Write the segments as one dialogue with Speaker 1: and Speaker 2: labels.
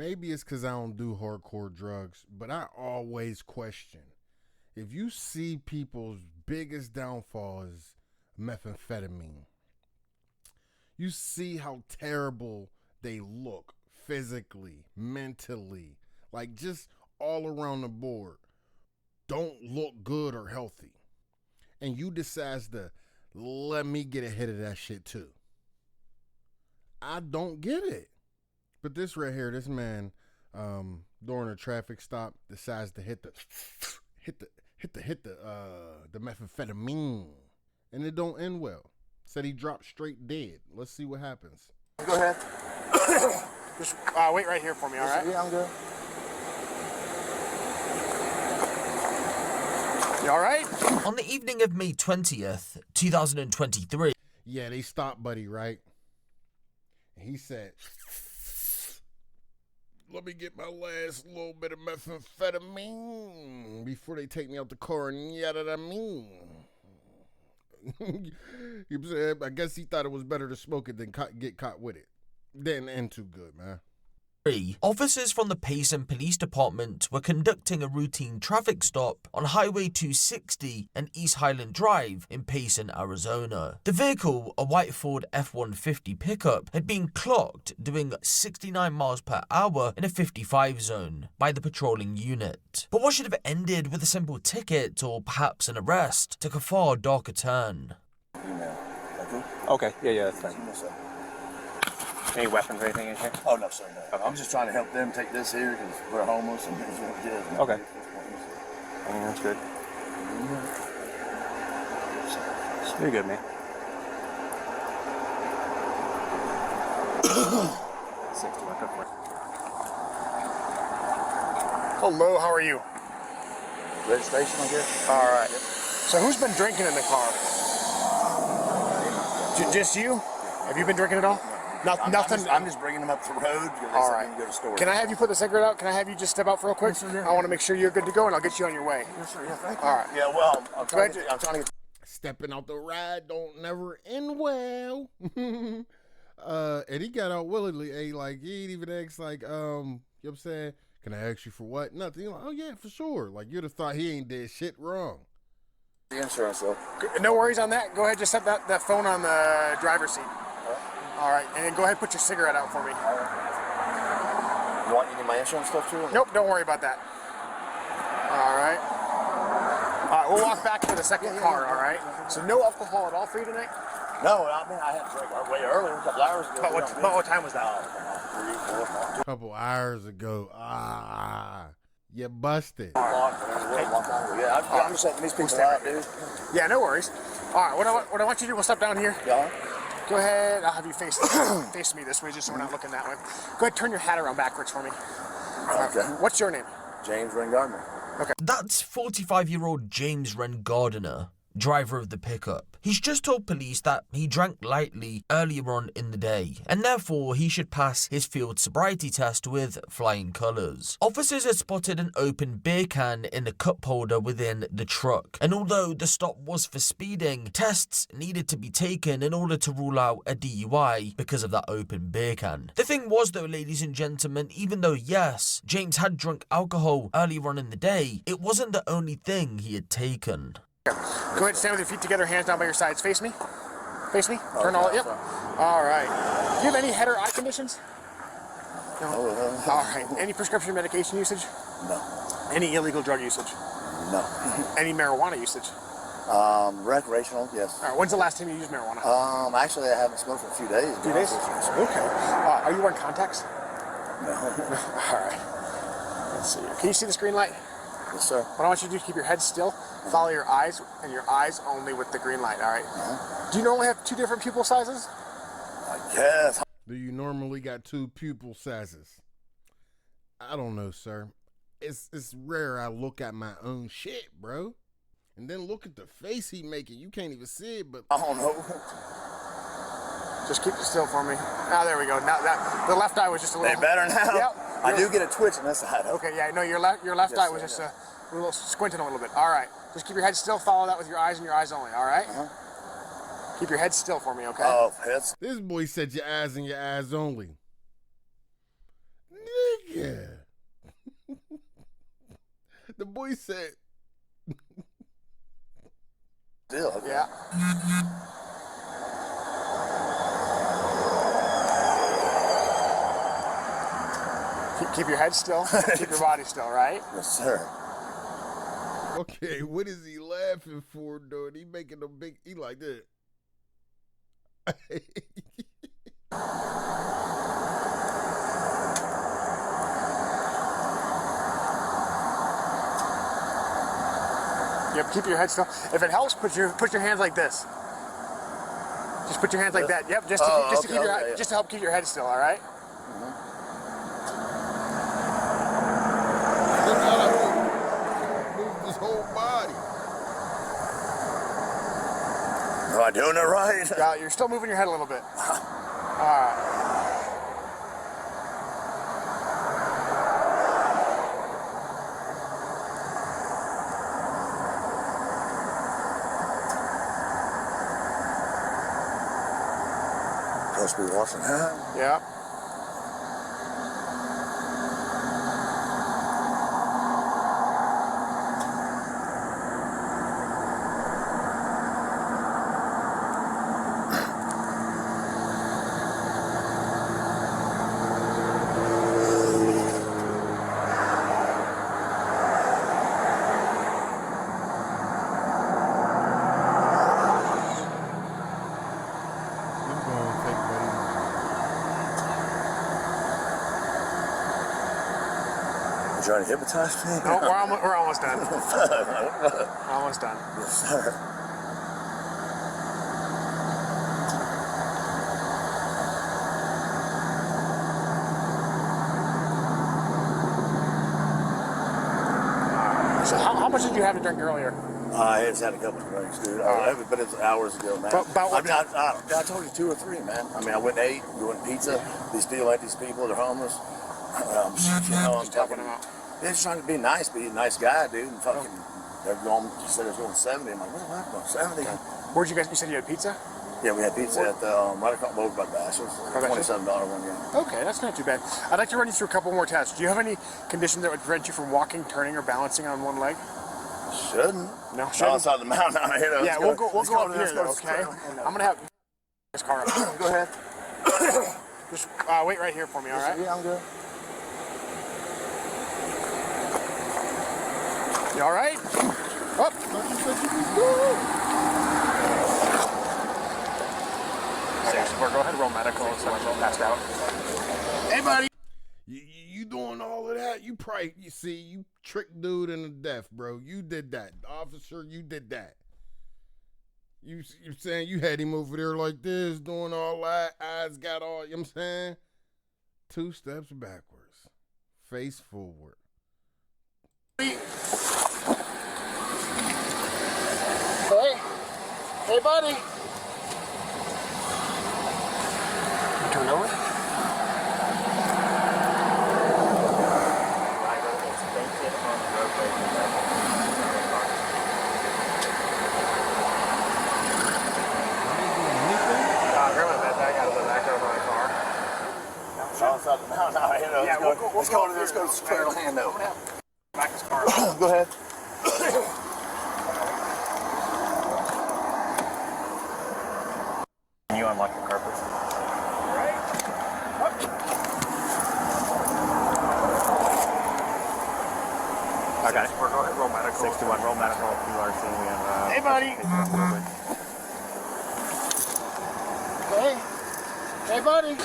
Speaker 1: Maybe it's because I don't do hardcore drugs, but I always question. If you see people's biggest downfall is methamphetamine, you see how terrible they look physically, mentally, like just all around the board. Don't look good or healthy. And you decide to let me get a hit of that shit too. I don't get it. But this right here, this man, during a traffic stop, decides to hit the methamphetamine, and it don't end well. Said he dropped straight dead. Let's see what happens.
Speaker 2: Go ahead.
Speaker 3: Just wait right here for me, all right?
Speaker 2: Yeah, I'm good.
Speaker 3: You all right?
Speaker 4: On the evening of May 20th, 2023.
Speaker 1: Yeah, they stopped Buddy, right? And he said, let me get my last little bit of methamphetamine before they take me out the car and yada da mean. I guess he thought it was better to smoke it than get caught with it. Didn't end too good, man.
Speaker 4: Officers from the Payson Police Department were conducting a routine traffic stop on Highway 260 and East Highland Drive in Payson, Arizona. The vehicle, a white Ford F-150 pickup, had been clocked doing 69 miles per hour in a 55 zone by the patrolling unit. But what should have ended with a simple ticket or perhaps an arrest took a far darker turn.
Speaker 2: Okay, yeah, that's fine. Any weapons or anything in here?
Speaker 5: Oh, no, sir, no.
Speaker 2: Okay.
Speaker 5: I'm just trying to help them take this here because we're homeless and it's what it is.
Speaker 2: Okay. That's good. You're good, man.
Speaker 3: Hello, how are you?
Speaker 5: Registration, I guess?
Speaker 3: All right. So who's been drinking in the car? Just you? Have you been drinking at all? Nothing.
Speaker 5: I'm just bringing them up the road because
Speaker 3: All
Speaker 5: they
Speaker 3: right.
Speaker 5: can go to store.
Speaker 3: Can I have you put the cigarette out? Can I have you just step out for real quick?
Speaker 5: Yes, sir, yeah.
Speaker 3: I want to make sure you're good to go, and I'll get you on your way.
Speaker 5: Yes, sir, yeah, thank you.
Speaker 3: All right.
Speaker 5: Yeah, well, I'm trying to get...
Speaker 1: Stepping out the ride don't never end well. And he got out willingly. He ain't even asked you know what I'm saying? Can I ask you for what? Nothing. He's like, oh yeah, for sure. Like you'd have thought he ain't did shit wrong.
Speaker 5: The insurance, though.
Speaker 3: No worries on that. Go ahead, just set that phone on the driver's seat. All right, and then go ahead and put your cigarette out for me.
Speaker 5: You need my insurance stuff too?
Speaker 3: Nope, don't worry about that. All right. All right, we'll walk back to the second car, all right? So no alcohol at all for you tonight?
Speaker 5: No, I had to drink way earlier, a couple hours ago.
Speaker 3: About what time was that?
Speaker 5: 3, 4, 5.
Speaker 1: A couple hours ago. You busted.
Speaker 5: Yeah, I'm just letting these people out, dude.
Speaker 3: Yeah, no worries. All right, what I want you to do, we'll step down here.
Speaker 5: Yeah.
Speaker 3: Go ahead, I'll have you face me this way just so we're not looking that way. Go ahead, turn your hat around backwards for me.
Speaker 5: Okay.
Speaker 3: What's your name?
Speaker 5: James Wren Gardner.
Speaker 3: Okay.
Speaker 4: That's 45-year-old James Wren Gardner, driver of the pickup. He's just told police that he drank lightly earlier on in the day, and therefore he should pass his field sobriety test with flying colours. Officers had spotted an open beer can in the cup holder within the truck, and although the stop was for speeding, tests needed to be taken in order to rule out a DUI because of that open beer can. The thing was though, ladies and gentlemen, even though yes, James had drunk alcohol earlier on in the day, it wasn't the only thing he had taken.
Speaker 3: Go ahead, stand with your feet together, hands down by your sides. Face me. Face me. Turn all. Yep. All right. Do you have any head or eye conditions? No. All right. Any prescription medication usage?
Speaker 5: No.
Speaker 3: Any illegal drug usage?
Speaker 5: No.
Speaker 3: Any marijuana usage?
Speaker 5: Recreational, yes.
Speaker 3: All right. When's the last time you used marijuana?
Speaker 5: Actually, I haven't smoked for a few days.
Speaker 3: A few days? Okay. Are you wearing contacts?
Speaker 5: No.
Speaker 3: All right. Let's see. Can you see this green light?
Speaker 5: Yes, sir.
Speaker 3: What I want you to do is keep your head still, follow your eyes, and your eyes only with the green light, all right? Do you normally have 2 different pupil sizes?
Speaker 5: Yes.
Speaker 1: Do you normally got 2 pupil sizes? I don't know, sir. It's rare I look at my own shit, bro. And then look at the face he making. You can't even see it, but...
Speaker 5: I don't know.
Speaker 3: Just keep it still for me. Ah, there we go. Now the left eye was just a little...
Speaker 5: They better now?
Speaker 3: Yep.
Speaker 5: I do get a twitch on this side.
Speaker 3: Okay, yeah, no, your left
Speaker 5: Yes,
Speaker 3: eye was
Speaker 5: sir,
Speaker 3: just a little squinting a little bit. All right. Just keep your head still. Follow that with your eyes and your eyes only, all right? Keep your head still for me, okay?
Speaker 5: Oh, heads.
Speaker 1: This boy said your eyes and your eyes only. Nigga. boy said.
Speaker 5: Still, okay.
Speaker 3: Yeah. Keep your head still. Keep your body still, right?
Speaker 5: Yes, sir.
Speaker 1: Okay, what is he laughing for, dude? He making a big, he like that.
Speaker 3: Yep, keep your head still. If it helps, put your hands like this. Just put your hands like that. Yep, just to keep your
Speaker 5: okay, yeah.
Speaker 3: just to help keep your head still. All right.
Speaker 1: Look how I move this whole body.
Speaker 5: Am I doing it right?
Speaker 3: Yeah, you're still moving your head a little bit. All right.
Speaker 5: Supposed to be washing hands.
Speaker 3: Yeah.
Speaker 1: This gonna take about
Speaker 5: You trying to hypnotize me?
Speaker 3: No, we're almost done. Almost done.
Speaker 5: Yes, sir.
Speaker 3: So how much did you have to drink earlier?
Speaker 5: I just had a couple of drinks, dude. But it's hours ago, man.
Speaker 3: About what
Speaker 5: I told you 2 or 3, man. I mean, I went and ate. We went pizza. These people, like these people, they're homeless. I'm
Speaker 3: Just helping
Speaker 5: talking.
Speaker 3: them out.
Speaker 5: They're just trying to be nice, be a nice guy, dude. And fucking, they're going. He said they're going 70. I'm like, what? Going 70?
Speaker 3: Where'd you guys? You said you had pizza?
Speaker 5: Yeah, we had pizza at the right across over by Bashers. $27 one game.
Speaker 3: Okay, that's not too bad. I'd like to run you through a couple more tests. Do you have any condition that would prevent you from walking, turning, or balancing on one leg?
Speaker 5: Shouldn't.
Speaker 3: No,
Speaker 5: Oh,
Speaker 3: shouldn't.
Speaker 5: it's on the mountain out here.
Speaker 3: Yeah, we'll go up here, though, okay? I'm gonna have this car up.
Speaker 5: Go ahead.
Speaker 3: Just wait right here for me, all right?
Speaker 5: Yeah, I'm good.
Speaker 3: You all right? Up. Go ahead, roll medical. So I don't pass out.
Speaker 1: Hey, buddy. You doing all of that? You tricked dude into death, bro. You did that. Officer, you did that. You're saying you had him over there like this, doing all that, eyes got all, you know what I'm saying? 2 steps backwards, face forward.
Speaker 3: Hey, buddy. You turn over?
Speaker 5: Let's go to Orlando.
Speaker 3: Back his car.
Speaker 5: Go ahead.
Speaker 2: Can you unlock the car, please? I got it.
Speaker 3: We're going to roll medical.
Speaker 2: 61, roll medical, QRC, and
Speaker 3: Hey, buddy. Hey, buddy.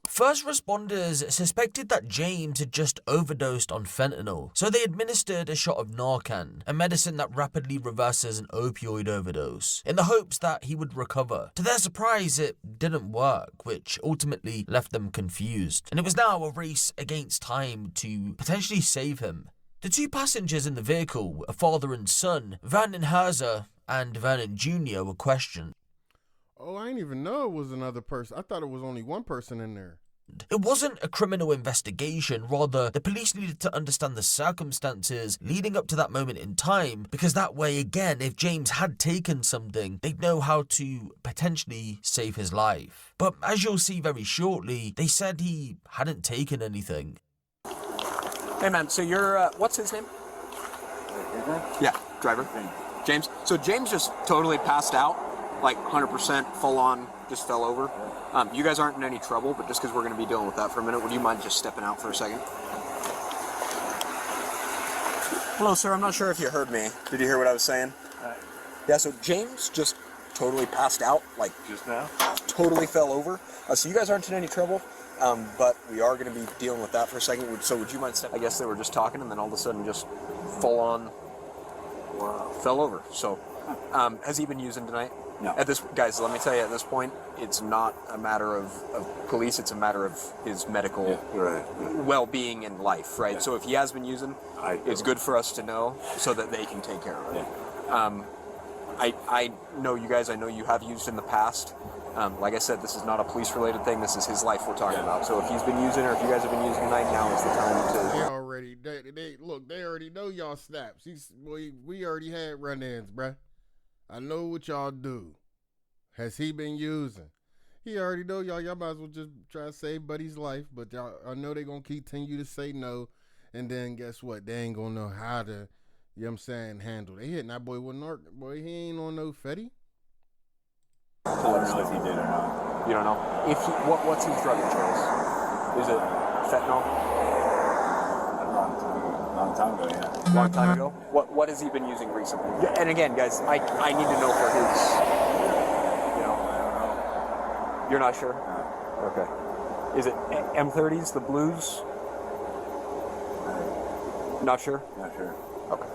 Speaker 4: First responders suspected that James had just overdosed on fentanyl, so they administered a shot of Narcan, a medicine that rapidly reverses an opioid overdose, in the hopes that he would recover. To their surprise, it didn't work, which ultimately left them confused, and it was now a race against time to potentially save him. The 2 passengers in the vehicle, a father and son, Vernon Herzer and Vernon Jr., were questioned.
Speaker 1: Oh, I didn't even know it was another person. I thought it was only one person in there.
Speaker 4: It wasn't a criminal investigation, rather the police needed to understand the circumstances leading up to that moment in time, because that way, again, if James had taken something, they'd know how to potentially save his life. But as you'll see very shortly, they said he hadn't taken anything.
Speaker 2: Hey man, so you're, what's his name? Yeah, driver. James. So James just totally passed out, like 100% full on, just fell over. You guys aren't in any trouble, but just because we're going to be dealing with that for a minute, would you mind just stepping out for a second? Hello, sir. I'm not sure if you heard me. Did you hear what I was saying? Yeah, so James just totally passed out, like
Speaker 5: Just now?
Speaker 2: totally fell over. So you guys aren't in any trouble, but we are going to be dealing with that for a second. So would you mind stepping? I guess they were just talking, and then all of a sudden just full on fell over. So has he been using tonight?
Speaker 5: No.
Speaker 2: Guys, let me tell you, at this point, it's not a matter of police, it's a matter of his medical well-being and life, right?
Speaker 5: Yeah.
Speaker 2: So if he has been using, it's good for us to know so that they can take care of it.
Speaker 5: Yeah.
Speaker 2: I know you guys, I know you have used in the past. Like I said, this is not a police-related thing, this is his life we're talking about. So if he's been using, or if you guys have been using tonight, now is the time to...
Speaker 1: They already, they already know y'all snaps. We already had run-ins, bruh. I know what y'all do. Has he been using? He already know y'all. Y'all might as well just try to save Buddy's life, but y'all, I know they gonna continue to say no, and then guess what? They ain't gonna know how to, you know what I'm saying, handle. They hitting that boy with Narcan. Boy, he ain't on no Fetty.
Speaker 5: I don't know if he did or not.
Speaker 2: You don't know? If he, what's his drug of choice? Is it fentanyl?
Speaker 5: Long time ago, yeah.
Speaker 2: Long time ago? What has he been using recently? Yeah, and again, guys, I need to know for his, you know.
Speaker 5: I don't know.
Speaker 2: You're not sure?
Speaker 5: No.
Speaker 2: Okay. Is it M30s, the blues? Not sure?
Speaker 5: Not sure.
Speaker 2: Okay.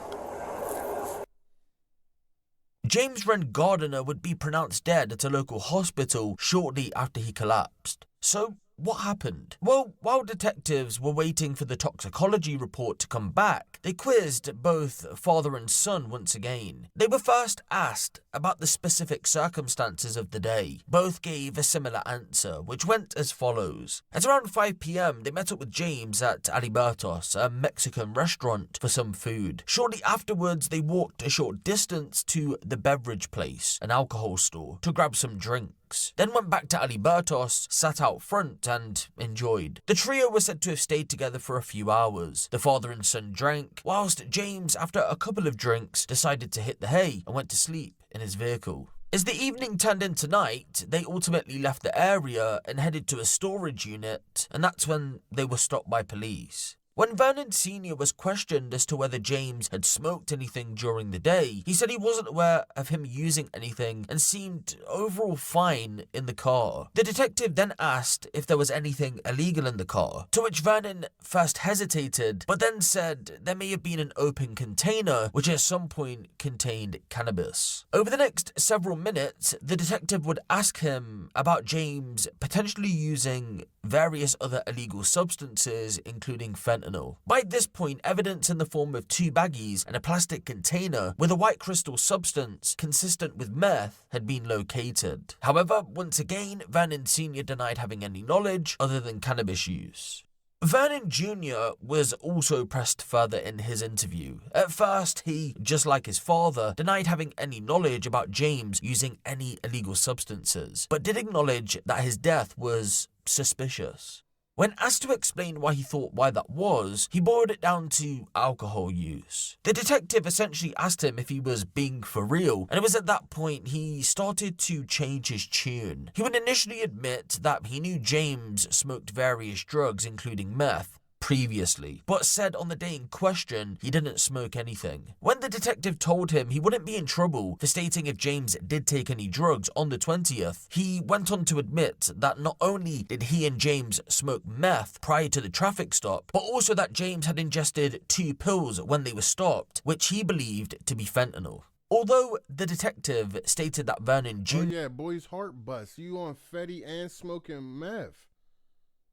Speaker 4: James Wren Gardiner would be pronounced dead at a local hospital shortly after he collapsed. So, what happened? Well, while detectives were waiting for the toxicology report to come back, they quizzed both father and son once again. They were first asked about the specific circumstances of the day. Both gave a similar answer, which went as follows. At around 5 p.m, they met up with James at Alibertos, a Mexican restaurant, for some food. Shortly afterwards, they walked a short distance to the beverage place, an alcohol store, to grab some drinks. Then went back to Alibertos, sat out front and enjoyed. The trio were said to have stayed together for a few hours. The father and son drank, whilst James, after a couple of drinks, decided to hit the hay and went to sleep in his vehicle. As the evening turned into night, they ultimately left the area and headed to a storage unit, and that's when they were stopped by police. When Vernon Sr. was questioned as to whether James had smoked anything during the day, he said he wasn't aware of him using anything and seemed overall fine in the car. The detective then asked if there was anything illegal in the car, to which Vernon first hesitated, but then said there may have been an open container which at some point contained cannabis. Over the next several minutes, the detective would ask him about James potentially using various other illegal substances, including fentanyl. By this point, evidence in the form of 2 baggies and a plastic container with a white crystal substance consistent with meth had been located. However, once again, Vernon Sr. denied having any knowledge other than cannabis use. Vernon Jr. was also pressed further in his interview. At first, he, just like his father, denied having any knowledge about James using any illegal substances, but did acknowledge that his death was suspicious. When asked to explain why he thought why that was, he boiled it down to alcohol use. The detective essentially asked him if he was being for real, and it was at that point he started to change his tune. He would initially admit that he knew James smoked various drugs, including meth, previously, but said on the day in question he didn't smoke anything. When the detective told him he wouldn't be in trouble for stating if James did take any drugs on the 20th, he went on to admit that not only did he and James smoke meth prior to the traffic stop, but also that James had ingested 2 pills when they were stopped, which he believed to be fentanyl. Although the detective stated that Vernon Jr.
Speaker 1: Oh yeah, boy's heart bust. You on Fetty and smoking meth.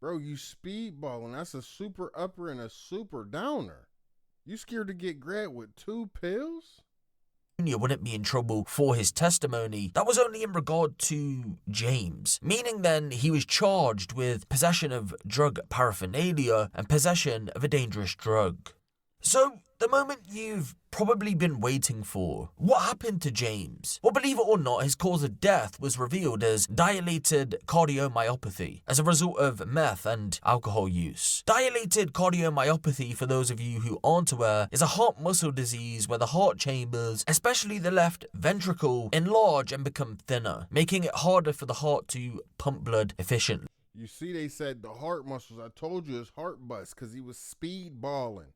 Speaker 1: Bro, you speedballing. That's a super upper and a super downer. You scared to get grabbed with 2 pills?
Speaker 4: Wouldn't be in trouble for his testimony. That was only in regard to James, meaning then he was charged with possession of drug paraphernalia and possession of a dangerous drug. So, the moment you've probably been waiting for. What happened to James? Well, believe it or not, his cause of death was revealed as dilated cardiomyopathy as a result of meth and alcohol use. Dilated cardiomyopathy, for those of you who aren't aware, is a heart muscle disease where the heart chambers, especially the left ventricle, enlarge and become thinner, making it harder for the heart to pump blood efficiently.
Speaker 1: You see, they said the heart muscles. I told you his heart bust because he was speed balling.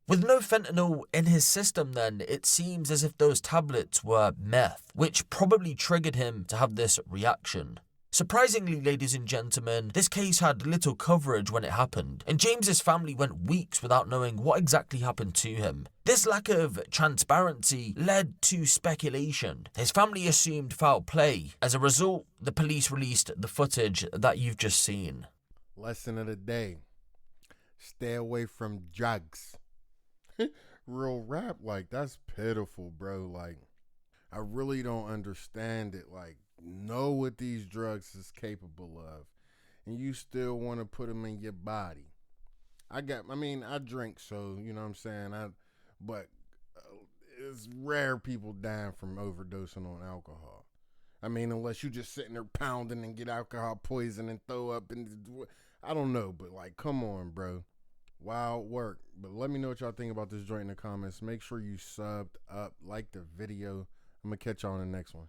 Speaker 4: With no fentanyl in his system then, it seems as if those tablets were meth, which probably triggered him to have this reaction. Surprisingly, ladies and gentlemen, this case had little coverage when it happened, and James's family went weeks without knowing what exactly happened to him. This lack of transparency led to speculation. His family assumed foul play. As a result, the police released the footage that you've just seen.
Speaker 1: Lesson of the day. Stay away from drugs. Real rap, like, that's pitiful, bro. Like, I really don't understand it. Like, know what these drugs is capable of, and you still want to put them in your body. I drink, so, you know what I'm saying? But it's rare people dying from overdosing on alcohol. I mean, unless you just sitting there pounding and get alcohol poison and throw up, and I don't know, but like, come on, bro. Wild work. But let me know what y'all think about this joint in the comments. Make sure you subbed up, like the video. I'm gonna catch y'all in the next one.